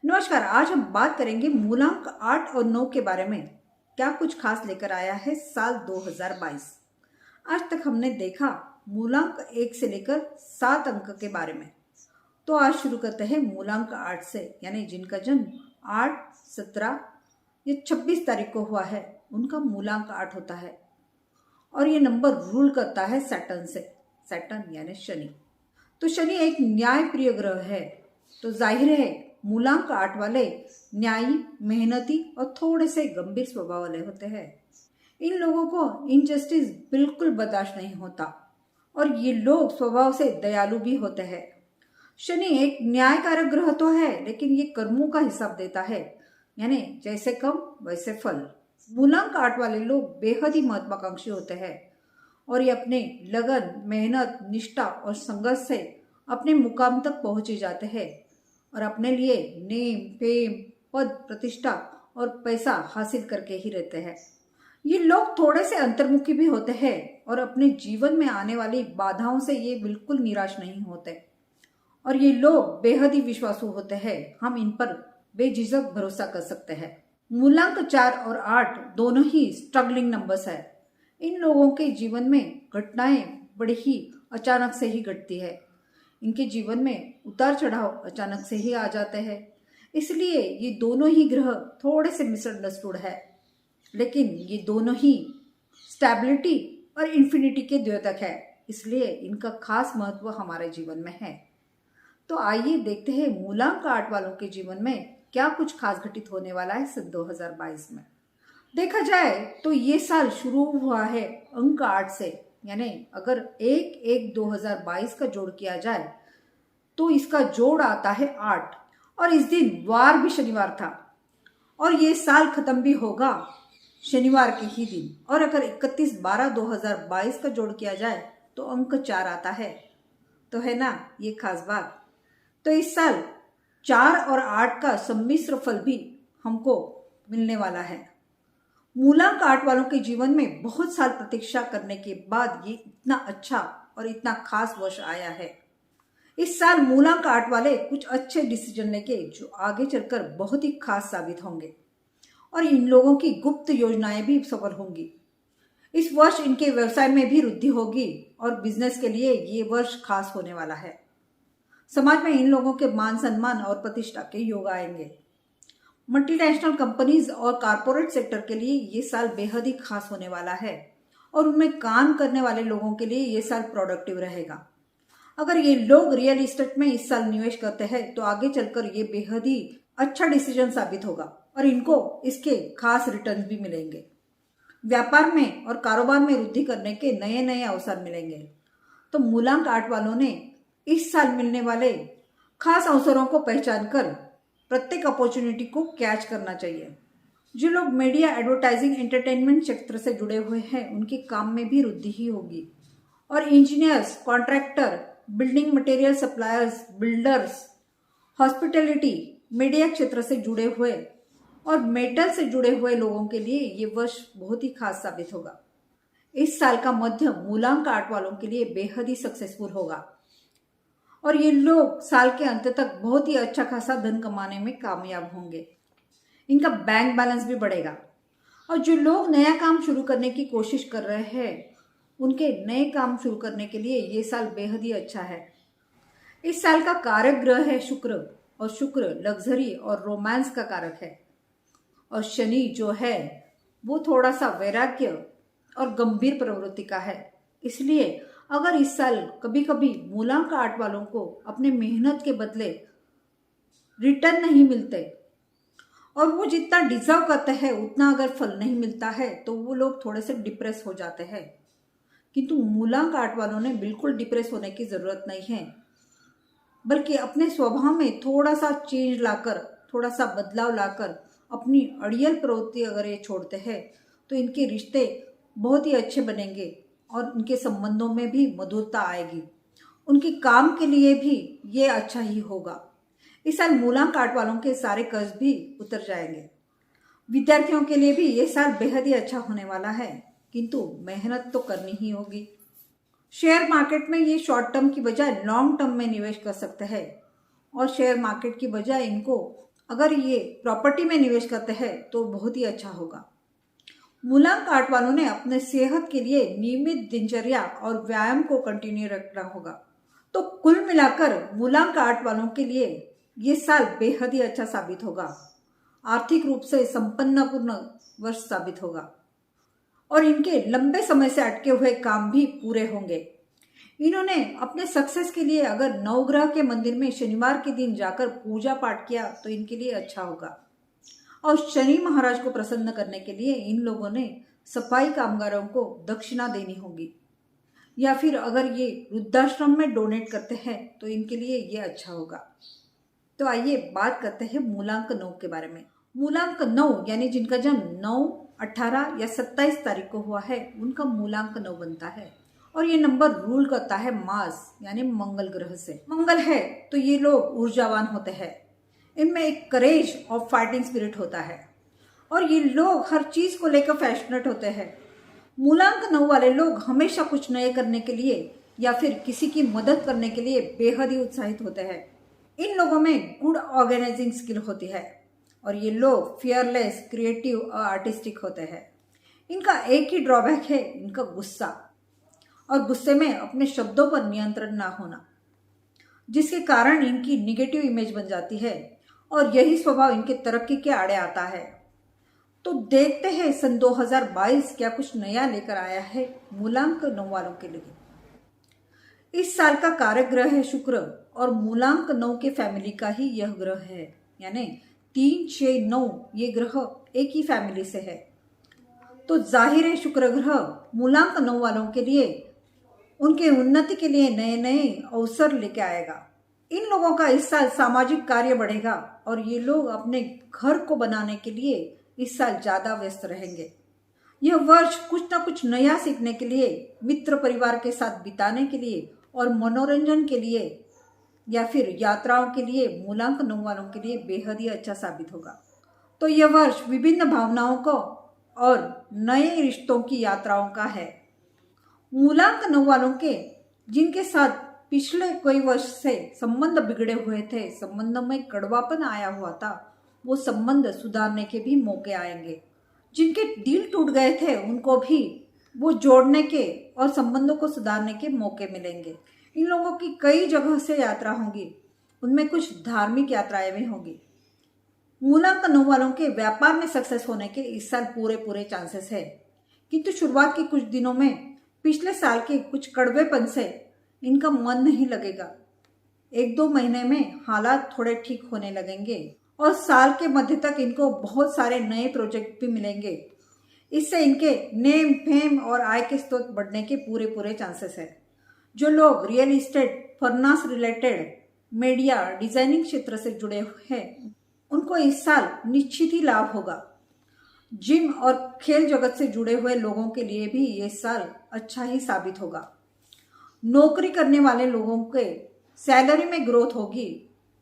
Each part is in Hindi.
नमस्कार। आज हम बात करेंगे मूलांक 8 और 9 के बारे में। क्या कुछ खास लेकर आया है साल 2022। आज तक हमने देखा मूलांक 1 से लेकर 7 अंक के बारे में। तो आज शुरू करते हैं मूलांक 8 से, यानी जिनका जन्म 8, 17 या 26 तारीख को हुआ है उनका मूलांक 8 होता है। और ये नंबर रूल करता है सैटर्न से। सैटर्न यानी शनि। तो शनि एक न्याय प्रिय ग्रह है, तो जाहिर है मूलांक 8 वाले न्यायी, मेहनती और थोड़े से गंभीर स्वभाव वाले होते हैं। इन लोगों को इनजस्टिस बिल्कुल बर्दाश्त नहीं होता और ये लोग स्वभाव से दयालु भी होते हैं। शनि एक न्यायकारक ग्रह तो है, लेकिन ये कर्मों का हिसाब देता है, यानी जैसे कम वैसे फल। मूलांक 8 वाले लोग बेहद ही महत्वाकांक्षी होते हैं और ये अपने लगन, मेहनत, निष्ठा और संघर्ष से अपने मुकाम तक पहुंचे जाते हैं और अपने लिए नेम, फेम, पद, प्रतिष्ठा और पैसा हासिल करके ही रहते हैं। ये लोग थोड़े से अंतर्मुखी भी होते हैं और अपने जीवन में आने वाली बाधाओं से ये बिल्कुल निराश नहीं होते। और ये लोग बेहद ही विश्वासु होते हैं, हम इन पर बेझिझक भरोसा कर सकते हैं। मूलांक 4 और 8 दोनों ही स्ट्रगलिंग नंबर्स है। इन लोगों के जीवन में घटनाएं बड़ी ही अचानक से ही घटती है। इनके जीवन में उतार चढ़ाव अचानक से ही आ जाते हैं, इसलिए ये दोनों ही ग्रह थोड़े से मिसअंडरस्टूड है। लेकिन ये दोनों ही स्टेबिलिटी और इन्फिनिटी के द्योतक है, इसलिए इनका खास महत्व हमारे जीवन में है। तो आइए देखते हैं मूलांक 8 वालों के जीवन में क्या कुछ खास घटित होने वाला है सन 2022 में। देखा जाए तो ये साल शुरू हुआ है अंक 8 से, यानी अगर 1/1/2022 का जोड़ किया जाए तो इसका जोड़ आता है 8। और इस दिन वार भी शनिवार था और ये साल खत्म भी होगा शनिवार के ही दिन। और अगर 31/12/2022 का जोड़ किया जाए तो अंक 4 आता है। तो है ना ये खास बात। तो इस साल 4 और 8 का सम्मिश्र फल भी हमको मिलने वाला है। मूलांक 8 वालों के जीवन में बहुत साल प्रतीक्षा करने के बाद ये इतना अच्छा और इतना खास वर्ष आया है। इस साल मूलांक 8 वाले कुछ अच्छे डिसीजन लेंगे जो आगे चलकर बहुत ही खास साबित होंगे और इन लोगों की गुप्त योजनाएं भी सफल होंगी। इस वर्ष इनके व्यवसाय में भी वृद्धि होगी और बिजनेस के लिए ये वर्ष खास होने वाला है। समाज में इन लोगों के मान सम्मान और प्रतिष्ठा के योग आएंगे। मल्टीनेशनल कंपनीज और कारपोरेट सेक्टर के लिए ये साल बेहद ही खास होने वाला है और उनमें काम करने वाले लोगों के लिए ये साल प्रोडक्टिव रहेगा। अगर ये लोग रियल एस्टेट में इस साल निवेश करते हैं तो आगे चलकर ये बेहद ही अच्छा डिसीजन साबित होगा और इनको इसके खास रिटर्न भी मिलेंगे। व्यापार में और कारोबार में वृद्धि करने के नए नए अवसर मिलेंगे। तो मूलांक 8 वालों ने इस साल मिलने वाले खास अवसरों को पहचान कर प्रत्येक अपॉर्चुनिटी को कैच करना चाहिए। जो लोग मीडिया, एडवर्टाइजिंग, एंटरटेनमेंट क्षेत्र से जुड़े हुए हैं उनके काम में भी वृद्धि ही होगी। और engineers, contractor, building material suppliers, builders, hospitality, media क्षेत्र से जुड़े हुए और मेटल से जुड़े हुए लोगों के लिए ये वर्ष बहुत ही खास साबित होगा। इस साल का मध्यम मूलांक 8 वालों के लिए बेहद ही सक्सेसफुल होगा और ये लोग साल के अंत तक बहुत ही अच्छा खासा धन कमाने में कामयाब होंगे। इनका बैंक बैलेंस भी बढ़ेगा और जो लोग नया काम शुरू करने की कोशिश कर रहे हैं उनके नए काम शुरू करने के लिए ये साल बेहद ही अच्छा है। इस साल का कारक ग्रह है शुक्र और शुक्र लग्जरी और रोमांस का कारक है और शनि जो है वो थोड़ा सा वैराग्य और गंभीर प्रवृत्ति का है। इसलिए अगर इस साल कभी कभी मूलांक 8 वालों को अपने मेहनत के बदले रिटर्न नहीं मिलते और वो जितना डिजर्व करते हैं उतना अगर फल नहीं मिलता है तो वो लोग थोड़े से डिप्रेस हो जाते हैं। किंतु मूलांक 8 वालों ने बिल्कुल डिप्रेस होने की जरूरत नहीं है, बल्कि अपने स्वभाव में थोड़ा सा चेंज लाकर, थोड़ा सा बदलाव लाकर अपनी अड़ियल प्रवृत्ति अगर ये छोड़ते हैं तो इनके रिश्ते बहुत ही अच्छे बनेंगे और उनके संबंधों में भी मधुरता आएगी। उनके काम के लिए भी ये अच्छा ही होगा। इस साल मूलांक 8 वालों के सारे कर्ज भी उतर जाएंगे। विद्यार्थियों के लिए भी ये साल बेहद ही अच्छा होने वाला है, किंतु मेहनत तो करनी ही होगी। शेयर मार्केट में ये शॉर्ट टर्म की बजाय लॉन्ग टर्म में निवेश कर सकते हैं और शेयर मार्केट की बजाय इनको अगर ये प्रॉपर्टी में निवेश करते हैं तो बहुत ही अच्छा होगा। मूलांक 8 वालों ने अपने सेहत के लिए नियमित दिनचर्या और व्यायाम को कंटिन्यू रखना होगा। तो कुल मिलाकर मूलांक 8 वालों के लिए ये साल बेहद ही अच्छा साबित होगा। आर्थिक रूप से संपन्नपूर्ण वर्ष साबित होगा और इनके लंबे समय से अटके हुए काम भी पूरे होंगे। इन्होंने अपने सक्सेस के लिए अगर नवग्रह के मंदिर में शनिवार के दिन जाकर पूजा पाठ किया तो इनके लिए अच्छा होगा। और शनि महाराज को प्रसन्न करने के लिए इन लोगों ने सफाई कामगारों को दक्षिणा देनी होगी, या फिर अगर ये वृद्धाश्रम में डोनेट करते हैं तो इनके लिए ये अच्छा होगा। तो आइए बात करते हैं मूलांक 9 के बारे में। मूलांक 9 यानी जिनका जन्म 9, 18 या 27 तारीख को हुआ है, उनका मूलांक 9 बनता है। और ये नंबर रूल करता है मार्स यानी मंगल ग्रह से। मंगल है तो ये लोग ऊर्जावान होते हैं। इनमें एक करेज और फाइटिंग स्पिरिट होता है और ये लोग हर चीज को लेकर पैशनेट होते हैं। मूलांक 9 वाले लोग हमेशा कुछ नए करने के लिए या फिर किसी की मदद करने के लिए बेहद ही उत्साहित होते हैं। इन लोगों में गुड ऑर्गेनाइजिंग स्किल होती है और ये लोग फियरलेस, क्रिएटिव और आर्टिस्टिक होते हैं। इनका एक ही ड्रॉबैक है, इनका गुस्सा, और गुस्से में अपने शब्दों पर नियंत्रण ना होना, जिसके कारण इनकी निगेटिव इमेज बन जाती है और यही स्वभाव इनके तरक्की के आड़े आता है। तो देखते हैं सन 2022 क्या कुछ नया लेकर आया है मूलांक 9 वालों के लिए। इस साल का कारक ग्रह है शुक्र और मूलांक 9 के फैमिली का ही यह ग्रह है, यानी 3, 6, 9 ये ग्रह एक ही फैमिली से है। तो जाहिर है शुक्र ग्रह मूलांक 9 वालों के लिए उनके उन्नति के लिए नए नए अवसर लेके आएगा। इन लोगों का इस साल सामाजिक कार्य बढ़ेगा और ये लोग अपने घर को बनाने के लिए इस साल ज्यादा व्यस्त रहेंगे। यह वर्ष कुछ ना कुछ नया सीखने के लिए, मित्र परिवार के साथ बिताने के लिए और मनोरंजन के लिए या फिर यात्राओं के लिए मूलांक 9 वालों के लिए बेहद ही अच्छा साबित होगा। तो यह वर्ष विभिन्न भावनाओं को और नए रिश्तों की यात्राओं का है। मूलांक 9 वालों के जिनके साथ पिछले कई वर्ष से संबंध बिगड़े हुए थे, संबंध में कड़वापन आया हुआ था, वो संबंध सुधारने के भी मौके आएंगे। जिनके दिल टूट गए थे उनको भी वो जोड़ने के और संबंधों को सुधारने के मौके मिलेंगे। इन लोगों की कई जगह से यात्रा होंगी, उनमें कुछ धार्मिक यात्राएं भी होंगी। मूलांक 9 वालों के व्यापार में सक्सेस होने के इस साल पूरे चांसेस है, किंतु शुरुआत के कुछ दिनों में पिछले साल के कुछ कड़वेपन से इनका मन नहीं लगेगा। 1-2 महीने में हालात थोड़े ठीक होने लगेंगे और साल के मध्य तक इनको बहुत सारे नए प्रोजेक्ट भी मिलेंगे। इससे इनके नेम, फेम और आय के स्रोत बढ़ने के पूरे चांसेस है। जो लोग रियल इस्टेट, फर्नास रिलेटेड, मीडिया, डिजाइनिंग क्षेत्र से जुड़े हुए हैं, उनको इस साल निश्चित ही लाभ होगा। जिम और खेल जगत से जुड़े हुए लोगों के लिए भी ये साल अच्छा ही साबित होगा। नौकरी करने वाले लोगों के सैलरी में ग्रोथ होगी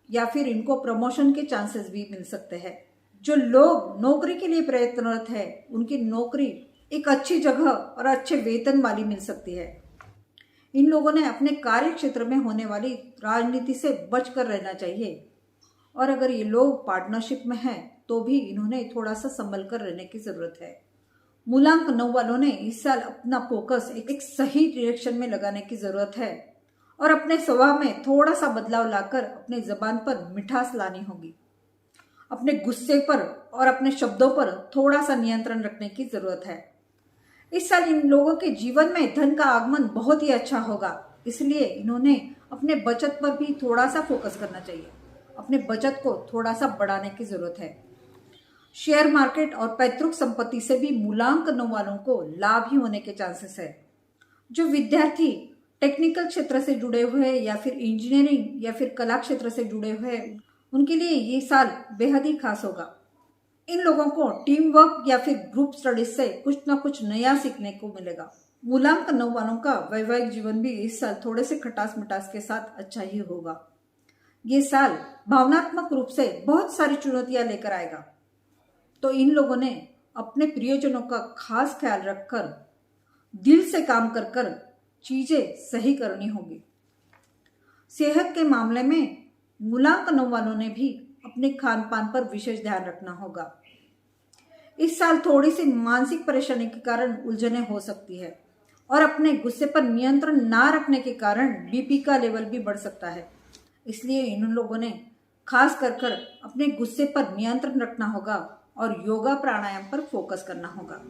या फिर इनको प्रमोशन के चांसेस भी मिल सकते हैं। जो लोग नौकरी के लिए प्रयत्नरत है, उनकी नौकरी एक अच्छी जगह और अच्छे वेतन वाली मिल सकती है। इन लोगों ने अपने कार्य क्षेत्र में होने वाली राजनीति से बचकर रहना चाहिए और अगर ये लोग पार्टनरशिप में हैं तो भी इन्होंने थोड़ा सा संभल कर रहने की जरूरत है। मूलांक 9 वालों ने इस साल अपना फोकस एक सही डायरेक्शन में लगाने की जरूरत है और अपने स्वभाव में थोड़ा सा बदलाव लाकर अपने जबान पर मिठास लानी होगी। अपने गुस्से पर और अपने शब्दों पर थोड़ा सा नियंत्रण रखने की जरूरत है। इस साल इन लोगों के जीवन में धन का आगमन बहुत ही अच्छा होगा, इसलिए इन्होंने अपने बचत पर भी थोड़ा सा फोकस करना चाहिए। अपने बचत को थोड़ा सा बढ़ाने की जरूरत है। शेयर मार्केट और पैतृक संपत्ति से भी मूलांक 9 वालों को लाभ ही होने के चांसेस है। जो विद्यार्थी टेक्निकल क्षेत्र से जुड़े हुए या फिर इंजीनियरिंग या फिर कला क्षेत्र से जुड़े हुए, उनके लिए ये साल बेहद ही खास होगा। इन लोगों को टीम वर्क या फिर ग्रुप स्टडीज से कुछ ना कुछ नया सीखने को मिलेगा। मूलांक 9 वालों का वैवाहिक जीवन भी इस साल थोड़े से खटास मिठास के साथ अच्छा ही होगा। ये साल भावनात्मक रूप से बहुत सारी चुनौतियां लेकर आएगा, तो इन लोगों ने अपने प्रियजनों का खास ख्याल रखकर दिल से काम कर चीजें सही करनी होगी। सेहत के मामले में मूलांक 9 वालों ने भी अपने खान पान पर विशेष ध्यान रखना होगा। इस साल थोड़ी सी मानसिक परेशानी के कारण उलझने हो सकती है और अपने गुस्से पर नियंत्रण ना रखने के कारण बीपी का लेवल भी बढ़ सकता है। इसलिए इन लोगों ने खास कर अपने गुस्से पर नियंत्रण रखना होगा और योगा प्राणायाम पर फोकस करना होगा।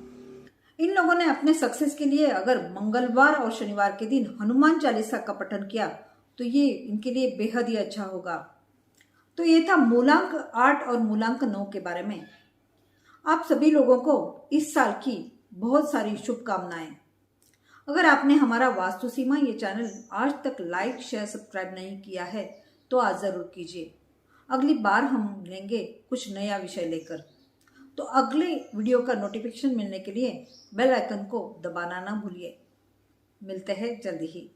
इन लोगों ने अपने सक्सेस के लिए अगर मंगलवार और शनिवार के दिन हनुमान चालीसा का पठन किया तो ये इनके लिए बेहद ही अच्छा होगा। तो ये था मूलांक 8 और मूलांक 9 के बारे में। आप सभी लोगों को इस साल की बहुत सारी शुभकामनाएं। अगर आपने हमारा वास्तु सीमा ये चैनल आज तक लाइक शेयर सब्सक्राइब नहीं किया है तो आज जरूर कीजिए। अगली बार हम लेंगे कुछ नया विषय लेकर। तो अगले वीडियो का नोटिफिकेशन मिलने के लिए बेल आइकन को दबाना ना भूलिए। मिलते हैं जल्दी ही।